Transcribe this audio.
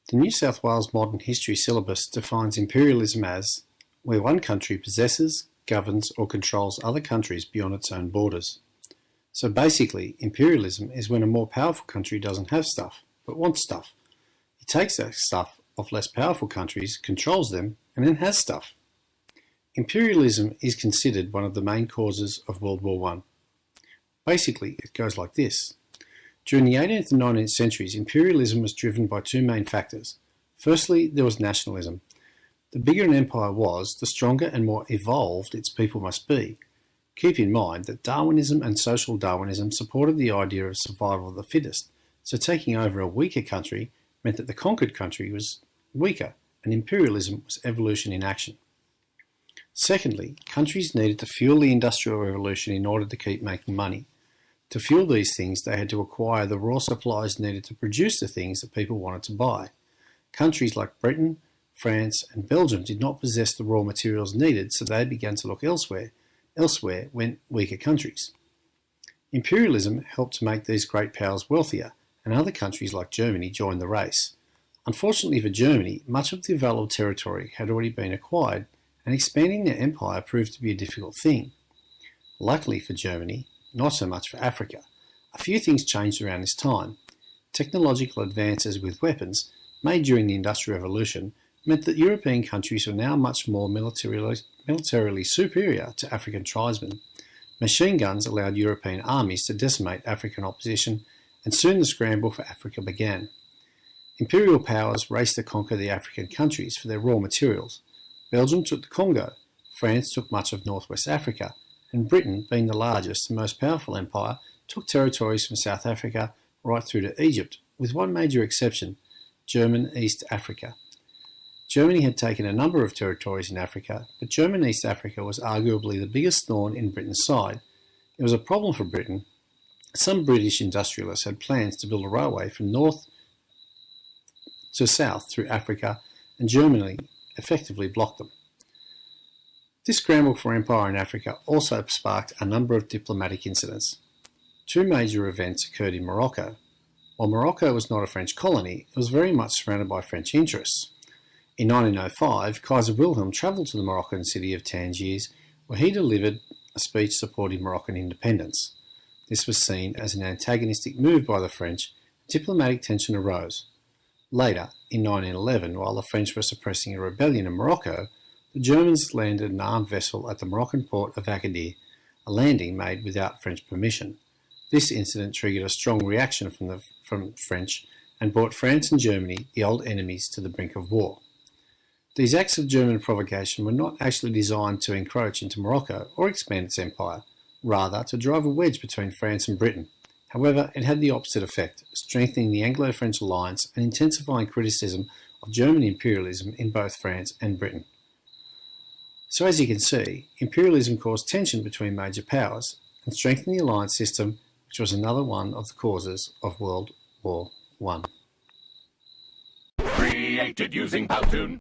The New South Wales Modern History syllabus defines imperialism as where one country possesses, governs or controls other countries beyond its own borders. So basically, imperialism is when a more powerful country doesn't have stuff, but wants stuff. It takes that stuff of less powerful countries, controls them, and then has stuff. Imperialism is considered one of the main causes of World War I. Basically, it goes like this. During the 18th and 19th centuries, imperialism was driven by two main factors. Firstly, there was nationalism. The bigger an empire was, the stronger and more evolved its people must be. Keep in mind that Darwinism and social Darwinism supported the idea of survival of the fittest, so taking over a weaker country meant that the conquered country was weaker, and imperialism was evolution in action. Secondly, countries needed to fuel the Industrial Revolution in order to keep making money. To fuel these things, they had to acquire the raw supplies needed to produce the things that people wanted to buy. Countries like Britain, France and Belgium did not possess the raw materials needed, so they began to look elsewhere. Elsewhere went weaker countries. Imperialism helped to make these great powers wealthier, and other countries like Germany joined the race. Unfortunately for Germany, much of the available territory had already been acquired, and expanding their empire proved to be a difficult thing. Luckily for Germany, not so much for Africa. A few things changed around this time. Technological advances with weapons made during the Industrial Revolution meant that European countries were now much more militarily superior to African tribesmen. Machine guns allowed European armies to decimate African opposition, and soon the scramble for Africa began. Imperial powers raced to conquer the African countries for their raw materials. Belgium took the Congo, France took much of northwest Africa, and Britain, being the largest and most powerful empire, took territories from South Africa right through to Egypt, with one major exception, German East Africa. Germany had taken a number of territories in Africa, but German East Africa was arguably the biggest thorn in Britain's side. It was a problem for Britain. Some British industrialists had plans to build a railway from north to south through Africa, and Germany effectively blocked them. This scramble for empire in Africa also sparked a number of diplomatic incidents. Two major events occurred in Morocco. While Morocco was not a French colony, it was very much surrounded by French interests. In 1905, Kaiser Wilhelm travelled to the Moroccan city of Tangiers, where he delivered a speech supporting Moroccan independence. This was seen as an antagonistic move by the French. Diplomatic tension arose. Later, in 1911, while the French were suppressing a rebellion in Morocco, the Germans landed an armed vessel at the Moroccan port of Agadir, a landing made without French permission. This incident triggered a strong reaction from the French and brought France and Germany, the old enemies, to the brink of war. These acts of German provocation were not actually designed to encroach into Morocco or expand its empire, rather to drive a wedge between France and Britain. However, it had the opposite effect, strengthening the Anglo-French alliance and intensifying criticism of German imperialism in both France and Britain. So as you can see, imperialism caused tension between major powers and strengthened the alliance system, which was another one of the causes of World War I. Created using Powtoon.